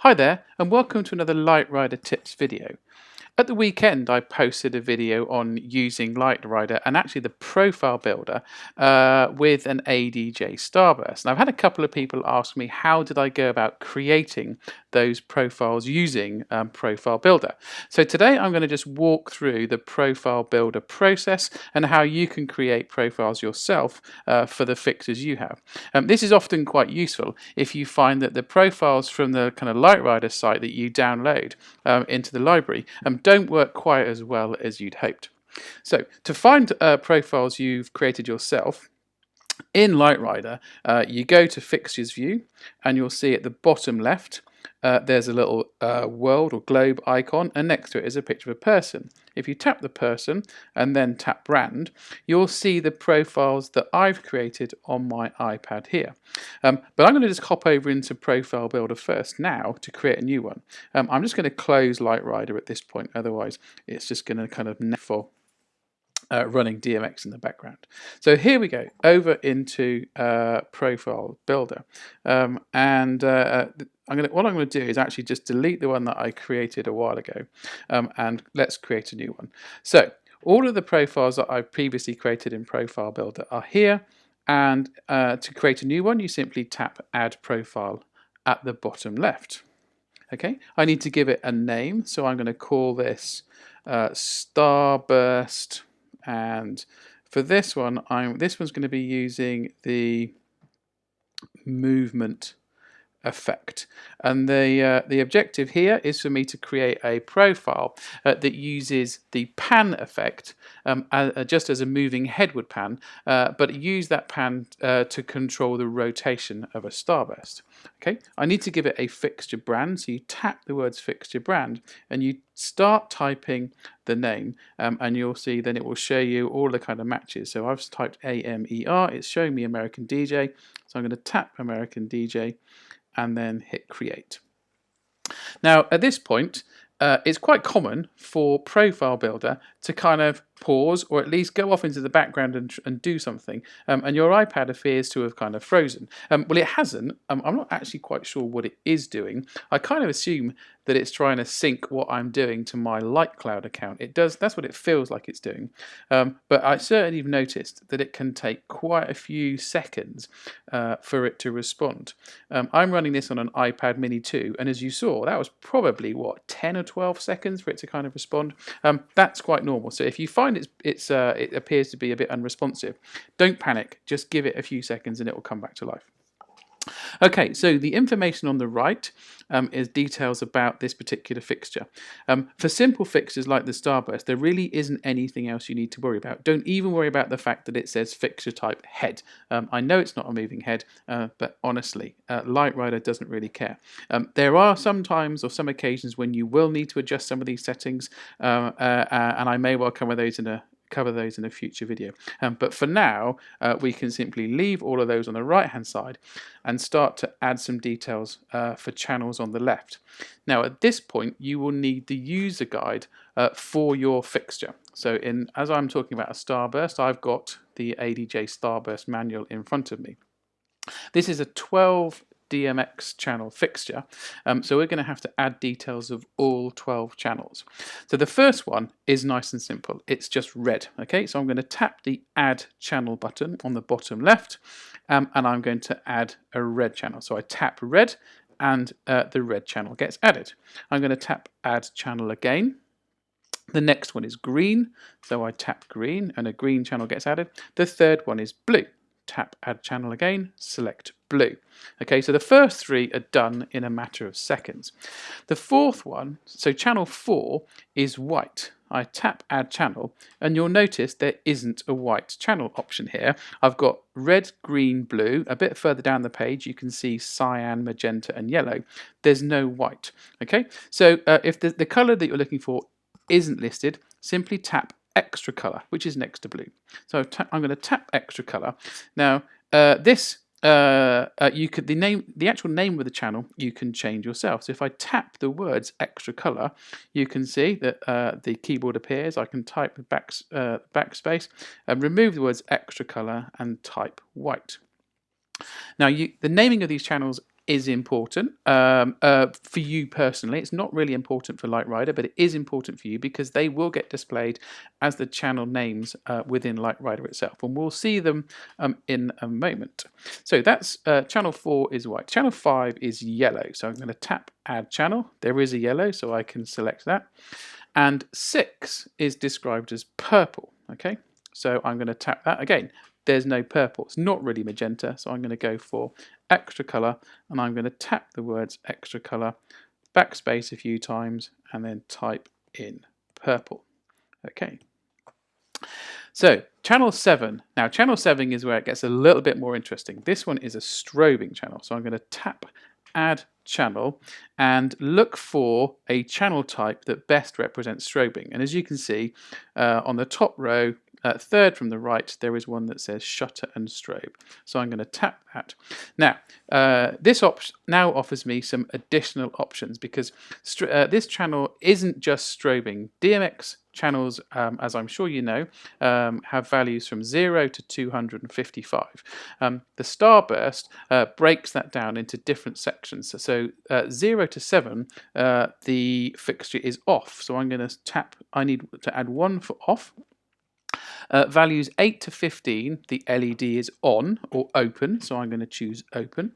Hi there, and welcome to another Light Rider Tips video. At the weekend, I posted a video on using Light Rider and actually the profile builder with an ADJ Starburst. And I've had a couple of people ask me how did I go about creating those profiles using Profile Builder. So today I'm going to just walk through the Profile Builder process and how you can create profiles yourself for the fixtures you have. This is often quite useful if you find that the profiles from the kind of Light Rider site that you download into the library don't work quite as well as you'd hoped. So to find profiles you've created yourself, in Light Rider, you go to Fixtures View and you'll see at the bottom left there's a little world or globe icon, and next to it is a picture of a person. If you tap the person and then tap brand, you'll see the profiles that I've created on my iPad here. But I'm going to just hop over into Profile Builder first now to create a new one. I'm just going to close Light Rider at this point, otherwise it's just going to kind of for running DMX in the background. So here we go, over into Profile Builder. What I'm going to do is actually just delete the one that I created a while ago, and let's create a new one. So all of the profiles that I've previously created in Profile Builder are here, and to create a new one, you simply tap Add Profile at the bottom left. Okay, I need to give it a name, so I'm going to call this Starburst. And for this one, this one's going to be using the movement effect, and the objective here is for me to create a profile that uses the pan effect just as a moving head would pan, but use that pan to control the rotation of a starburst. Okay, I need to give it a fixture brand, so you tap the words fixture brand and you start typing the name, and you'll see then it will show you all the kind of matches. So I've typed AMER, it's showing me American DJ, so I'm going to tap American DJ and then hit create. Now at this point, it's quite common for Profile Builder to kind of pause or at least go off into the background and do something, and your iPad appears to have kind of frozen. Well, it hasn't. I'm not actually quite sure what it is doing. I kind of assume that it's trying to sync what I'm doing to my LightCloud account. It does. That's what it feels like it's doing. But I certainly have noticed that it can take quite a few seconds for it to respond. I'm running this on an iPad Mini 2, and as you saw, that was probably, what, 10 or 12 seconds for it to kind of respond. That's quite normal. So if you find it appears to be a bit unresponsive, don't panic. Just give it a few seconds and it will come back to life. Okay, so the information on the right is details about this particular fixture. For simple fixtures like the Starburst, there really isn't anything else you need to worry about. Don't even worry about the fact that it says fixture type head. I know it's not a moving head, but honestly, Light Rider doesn't really care. There are some times or some occasions when you will need to adjust some of these settings, and I may well cover those in a future video. But for now, we can simply leave all of those on the right hand side and start to add some details for channels on the left. Now at this point, you will need the user guide for your fixture. So as I'm talking about a Starburst, I've got the ADJ Starburst manual in front of me. This is a 12 DMX channel fixture, so we're going to have to add details of all 12 channels. So the first one is nice and simple. It's just red. Okay, so I'm going to tap the add channel button on the bottom left, and I'm going to add a red channel. So I tap red and the red channel gets added. I'm going to tap add channel again. The next one is green, so I tap green and a green channel gets added. The third one is blue. Tap add channel again, select blue. Okay, so the first three are done in a matter of seconds. The fourth one, so channel 4 is white. I tap add channel and you'll notice there isn't a white channel option here. I've got red, green, blue. A bit further down the page you can see cyan, magenta and yellow. There's no white. Okay, so if the color that you're looking for isn't listed, simply tap extra color, which is next to blue. So I'm going to tap extra color. Now you could the actual name of the channel you can change yourself. So if I tap the words extra color, you can see that the keyboard appears. I can type backspace and remove the words extra color and type white. Now the naming of these channels is important for you personally. It's not really important for Lightrider, but it is important for you because they will get displayed as the channel names within Lightrider itself, and we'll see them in a moment. So that's channel 4 is white. Channel 5 is yellow, so I'm going to tap Add Channel. There is a yellow, so I can select that. And 6 is described as purple. Okay, so I'm going to tap that again. There's no purple. It's not really magenta, so I'm going to go for extra color, and I'm going to tap the words extra color, backspace a few times, and then type in purple. Okay. So channel 7. Now channel 7 is where it gets a little bit more interesting. This one is a strobing channel, so I'm going to tap Add Channel and look for a channel type that best represents strobing. And as you can see on the top row, third from the right, there is one that says shutter and strobe. So I'm going to tap that. Now, this option now offers me some additional options because this channel isn't just strobing. DMX channels, as I'm sure you know, have values from 0 to 255. The Starburst breaks that down into different sections. So 0 to 7, the fixture is off. So I'm going to tap, I need to add 1 for off. Values 8 to 15, the LED is on or open, so I'm going to choose open.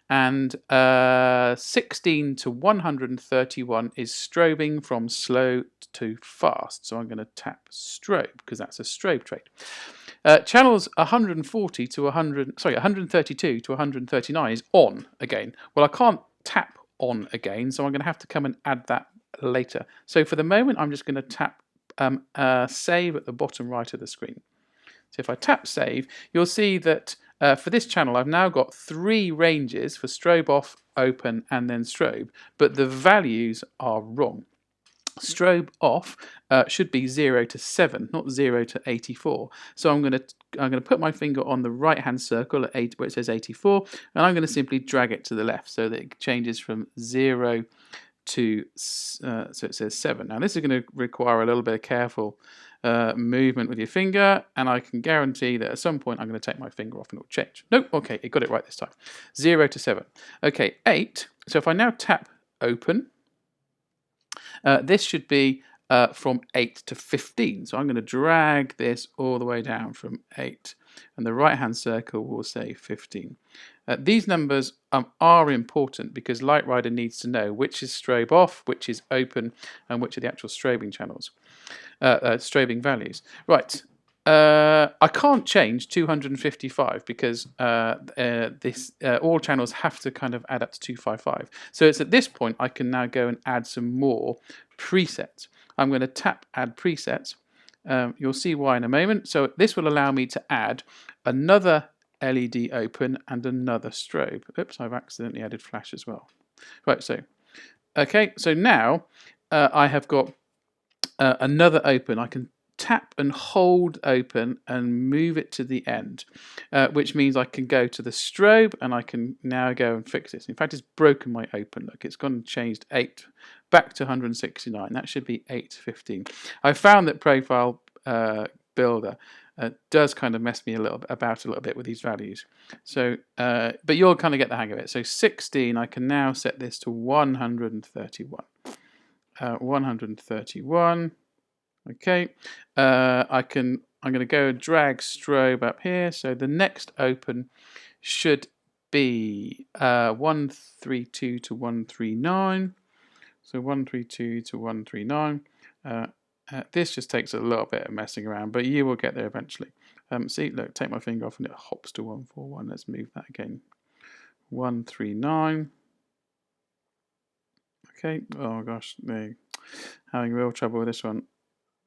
And 16 to 131 is strobing from slow to fast, so I'm going to tap strobe because that's a strobe trait. Channels 132 to 139 is on again. Well, I can't tap on again, so I'm going to have to come and add that later. So for the moment, I'm just going to tap save at the bottom right of the screen. So if I tap save, you'll see that for this channel I've now got 3 ranges for strobe off, open and then strobe, but the values are wrong. Strobe off should be 0 to 7, not 0 to 84. So I'm going to put my finger on the right hand circle at 8 where it says 84, and I'm going to simply drag it to the left so that it changes from 0 to so it says 7. Now this is going to require a little bit of careful movement with your finger, and I can guarantee that at some point I'm going to take my finger off and it'll change. Nope, okay, it got it right this time. 0 to 7. Okay, 8. So if I now tap open, this should be from 8 to 15. So I'm going to drag this all the way down from 8, and the right hand circle will say 15. These numbers are important because Lightrider needs to know which is strobe off, which is open, and which are the actual strobing channels, strobing values. Right. I can't change 255 because all channels have to kind of add up to 255. So it's at this point I can now go and add some more presets. I'm going to tap Add Presets. You'll see why in a moment. So this will allow me to add another LED open and another strobe. Oops, I've accidentally added flash as well. Right, so okay, so now I have got another open. I can tap and hold open and move it to the end, which means I can go to the strobe and I can now go and fix this. In fact, it's broken my open. Look, it's gone and changed 8 back to 169. That should be 815. I found that Profile Builder does kind of mess me a little bit with these values. So, but you'll kind of get the hang of it. So 16, I can now set this to 131. 131. Okay, I'm going to go and drag strobe up here. So the next open should be 132 to 139. So 132 to 139. This just takes a little bit of messing around, but you will get there eventually. See, look, take my finger off and it hops to 141. Let's move that again. 139. Okay, oh gosh, they're having real trouble with this one.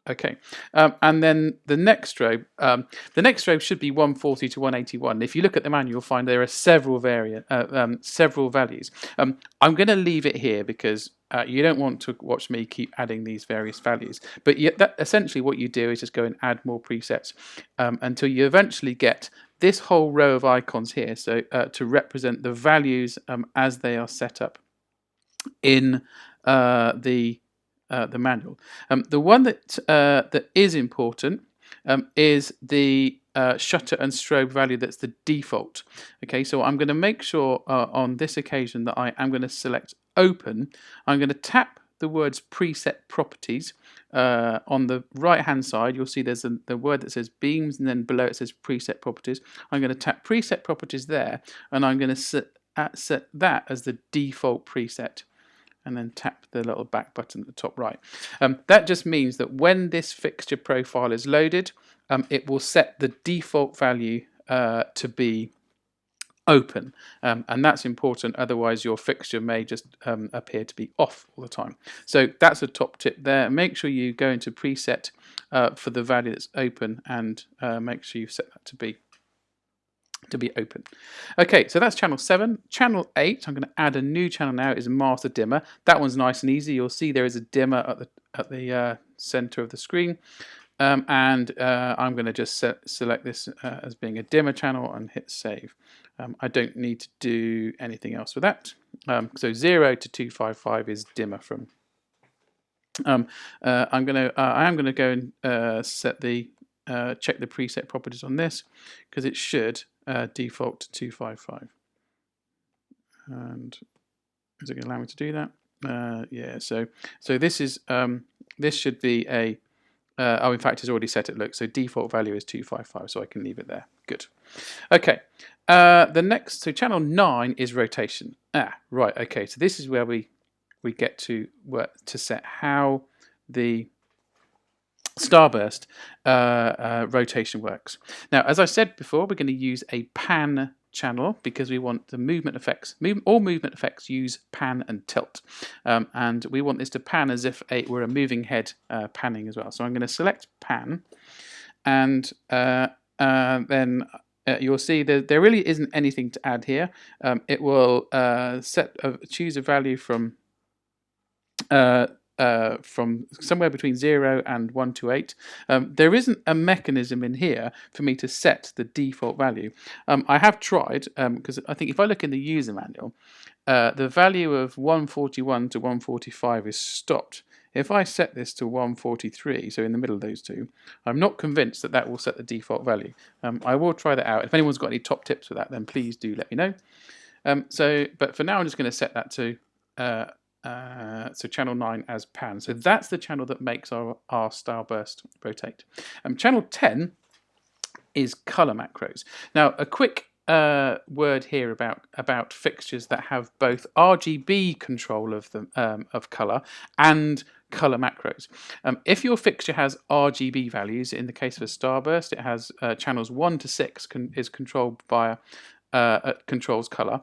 Okay, and then the next strobe should be 140 to 181. If you look at the manual, you'll find there are several values. I'm going to leave it here because you don't want to watch me keep adding these various values. But essentially what you do is just go and add more presets until you eventually get this whole row of icons here, so to represent the values as they are set up in the manual. The one that is important is the shutter and strobe value that's the default. Okay, so I'm going to make sure on this occasion that I am going to select open. I'm going to tap the words preset properties. On the right hand side you'll see there's the word that says beams, and then below it says preset properties. I'm going to tap preset properties there, and I'm going to set that as the default preset, and then tap the little back button at the top right. That just means that when this fixture profile is loaded, it will set the default value to be open, and that's important, otherwise your fixture may just appear to be off all the time. So that's a top tip there. Make sure you go into preset for the value that's open, and make sure you set that to be open. Okay, so that's channel 7. Channel 8, I'm going to add a new channel now, is master dimmer. That one's nice and easy. You'll see there is a dimmer at the center of the screen. And I'm going to just select this as being a dimmer channel and hit save. I don't need to do anything else with that. So 0 to 255 is dimmer from. I am going to go and set the check the preset properties on this, because it should default to 255. And is it going to allow me to do that? Yeah. So this is this should be a oh, in fact, it's already set it. Look, so default value is 255, so I can leave it there. Good. Okay. The next, so channel 9 is rotation. Right. Okay. So this is where we get to work to set how the Starburst rotation works. Now, as I said before, we're going to use a pan channel because we want the movement effects. All movement effects use pan and tilt, and we want this to pan as if it were a moving head panning as well. So I'm going to select pan, and then you'll see that there really isn't anything to add here. It will choose a value from somewhere between 0 and 128. There isn't a mechanism in here for me to set the default value. I have tried, because I think if I look in the user manual, the value of 141 to 145 is stopped. If I set this to 143, so in the middle of those two, I'm not convinced that that will set the default value. I will try that out. If anyone's got any top tips for that, then please do let me know. But for now, I'm just going to set that to so channel 9 as pan. So that's the channel that makes our Starburst rotate. Channel 10 is color macros. Now, a quick word here about fixtures that have both RGB control of the of color and color macros. If your fixture has RGB values, in the case of a Starburst, it has channels 1 to 6 is controlled via controls color,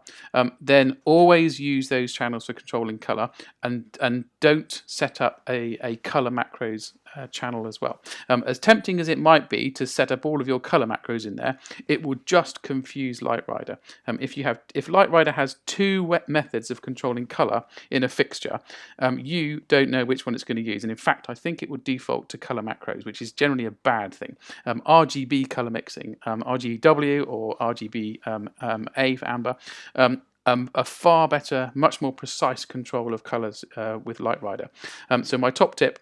then always use those channels for controlling color, and don't set up a color macros channel as well. As tempting as it might be to set up all of your color macros in there, it will just confuse Lightrider. If Lightrider has two methods of controlling color in a fixture, you don't know which one it's going to use, and in fact I think it would default to color macros, which is generally a bad thing. RGB color mixing, RGW or RGB A for amber, a far better, much more precise control of colors with Lightrider. So my top tip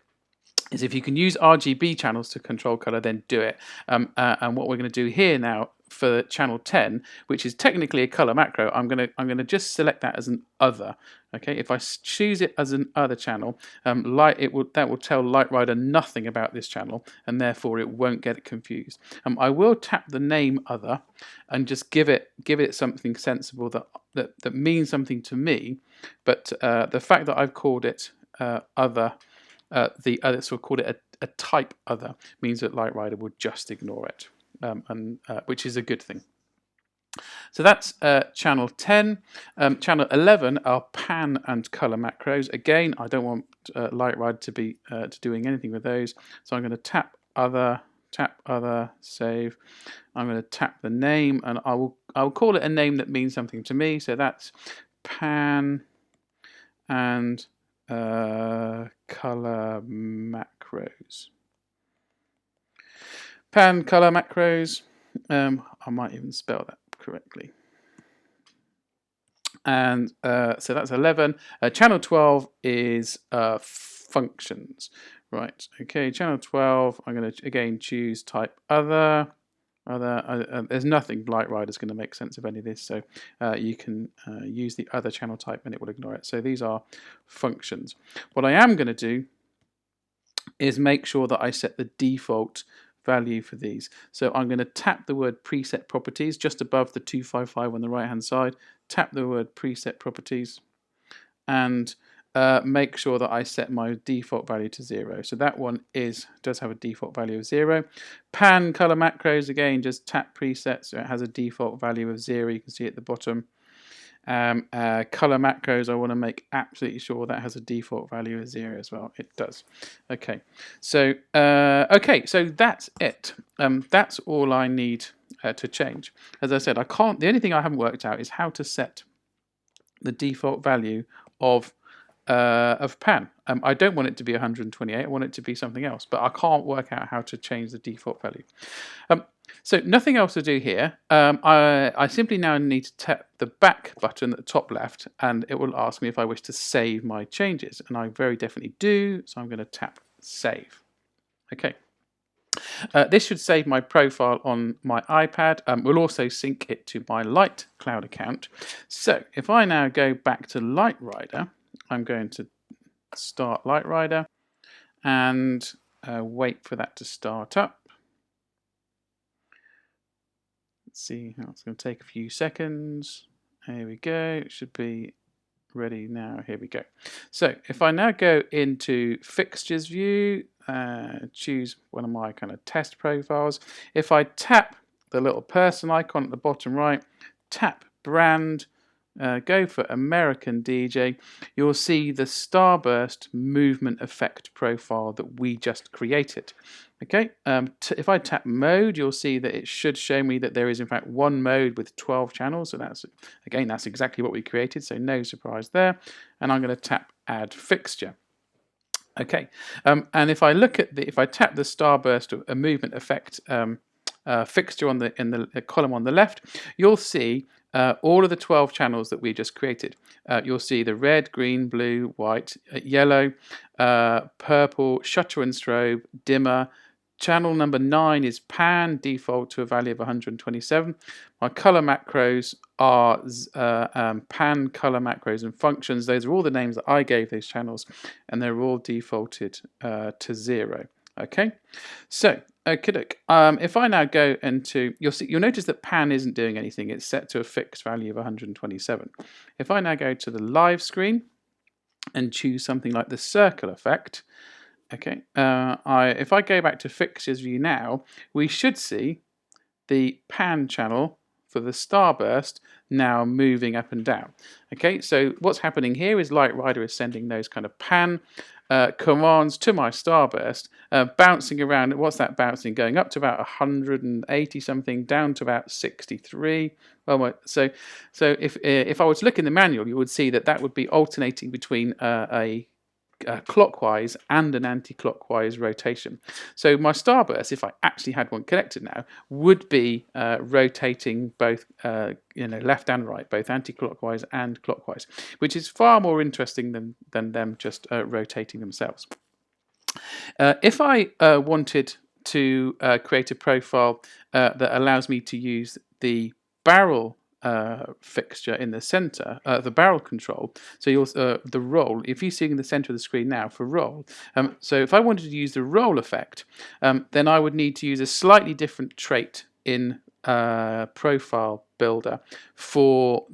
is, if you can use RGB channels to control color, then do it. And what we're going to do here now for channel 10, which is technically a color macro, I'm going to just select that as an other. Okay, if I choose it as an other channel, that will tell Lightrider nothing about this channel, and therefore it won't get it confused. I will tap the name other and just give it something sensible that means something to me. But the fact that I've called it other, so called it a type other, means that Lightrider will just ignore it, which is a good thing. So that's channel 10. Channel 11 are pan and color macros. Again, I don't want Lightrider to be doing anything with those, so I'm going to tap other, save. I'm going to tap the name, and I will call it a name that means something to me. So that's pan and color macros. Pan color macros. I might even spell that correctly. And so that's 11. Channel 12 is functions. Right, okay, channel 12, I'm going to again choose type other, There's nothing Light Rider's going to make sense of any of this, so you can use the other channel type and it will ignore it. So these are functions. What I am going to do is make sure that I set the default value for these. So I'm going to tap the word preset properties just above the 255 on the right hand side, tap the word preset properties, and make sure that I set my default value to 0. So that one does have a default value of 0. Pan color macros, again, just tap presets, so it has a default value of 0. You can see at the bottom. Color macros, I want to make absolutely sure that has a default value of 0 as well. It does. Okay, so so that's it. That's all I need to change. As I said, I can't. The only thing I haven't worked out is how to set the default value of pan. I don't want it to be 128. I want it to be something else, but I can't work out how to change the default value. So nothing else to do here. I simply now need to tap the back button at the top left, and it will ask me if I wish to save my changes, and I very definitely do. So I'm going to tap save. Okay. This should save my profile on my iPad. We'll also sync it to my Light Cloud account. So if I now go back to Light Rider, I'm going to start Light Rider and wait for that to start up. Let's see how it's going to take a few seconds. Here we go. It should be ready now. Here we go. So if I now go into fixtures view, choose one of my kind of test profiles. If I tap the little person icon at the bottom right, tap brand, go for American DJ, you'll see the Starburst movement effect profile that we just created. Okay, if I tap mode, you'll see that it should show me that there is in fact one mode with 12 channels. So that's exactly what we created, so no surprise there. And I'm going to tap add fixture. Okay, and if I look at if I tap the Starburst a movement effect fixture in the column on the left, you'll see all of the 12 channels that we just created. You'll see the red, green, blue, white, yellow, purple, shutter and strobe, dimmer. Channel number 9 is pan, default to a value of 127. My color macros are pan color macros and functions. Those are all the names that I gave those channels, and they're all defaulted to 0. Okay, so if I now go into, you'll notice that pan isn't doing anything. It's set to a fixed value of 127. If I now go to the live screen and choose something like the circle effect, okay, if I go back to fixtures view now, we should see the pan channel for the Starburst now moving up and down. Okay, so what's happening here is Light Rider is sending those kind of pan commands to my Starburst, bouncing around. What's that bouncing? Going up to about 180 something, down to about 63. Well, so if I were to look in the manual, you would see that would be alternating between a clockwise and an anti-clockwise rotation. So my Starburst, if I actually had one connected now, would be rotating both left and right, both anti-clockwise and clockwise, which is far more interesting than them just rotating themselves. If I wanted to create a profile that allows me to use the barrel fixture in the center, the barrel control. So the roll, if you see in the center of the screen now for roll, so if I wanted to use the roll effect, then I would need to use a slightly different trait in profile builder for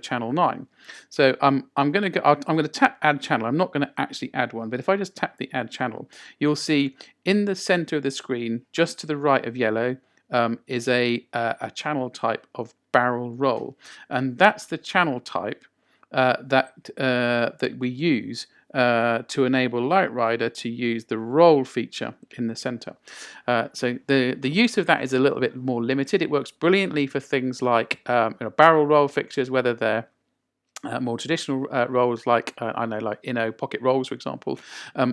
channel 9. So I'm going to tap add channel. I'm not going to actually add one, but if I just tap the add channel, you'll see in the center of the screen, just to the right of yellow, is a channel type of barrel roll, and that's the channel type that we use to enable Light Rider to use the roll feature in the center. So the use of that is a little bit more limited. It works brilliantly for things like barrel roll fixtures, whether they're more traditional roles like like Inno pocket rolls, for example,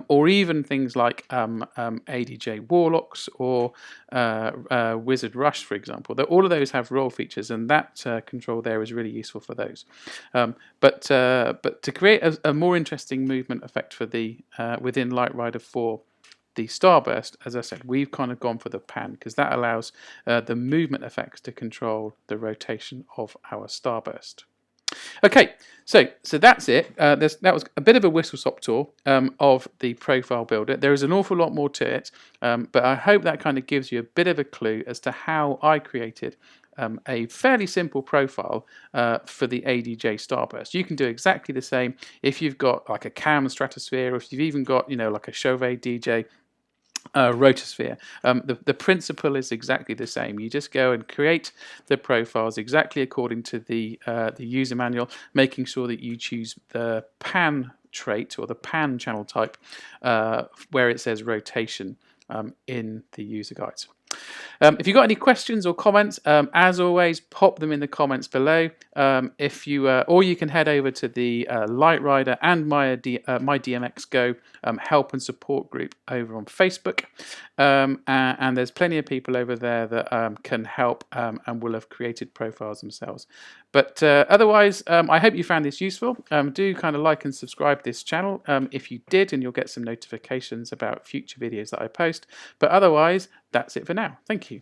or even things like ADJ Warlocks or Wizard Rush, for example. All of those have roll features, and that control there is really useful for those. But to create a more interesting movement effect for the within Light Rider 4 the Starburst, as I said, we've kind of gone for the pan because that allows the movement effects to control the rotation of our Starburst. Okay, so that's it. That was a bit of a whistle-stop tour of the profile builder. There is an awful lot more to it, but I hope that kind of gives you a bit of a clue as to how I created a fairly simple profile for the ADJ Starburst. You can do exactly the same if you've got like a cam stratosphere, or if you've even got like a Chauvet DJ rotosphere. The principle is exactly the same. You just go and create the profiles exactly according to the user manual, making sure that you choose the pan trait or the pan channel type where it says rotation in the user guides. If you've got any questions or comments, as always, pop them in the comments below. Or you can head over to the Light Rider and mydmx Go help and support group over on Facebook, and there's plenty of people over there that can help and will have created profiles themselves. But otherwise, I hope you found this useful. Do kind of like and subscribe this channel if you did, and you'll get some notifications about future videos that I post. But otherwise, that's it for now. Thank you.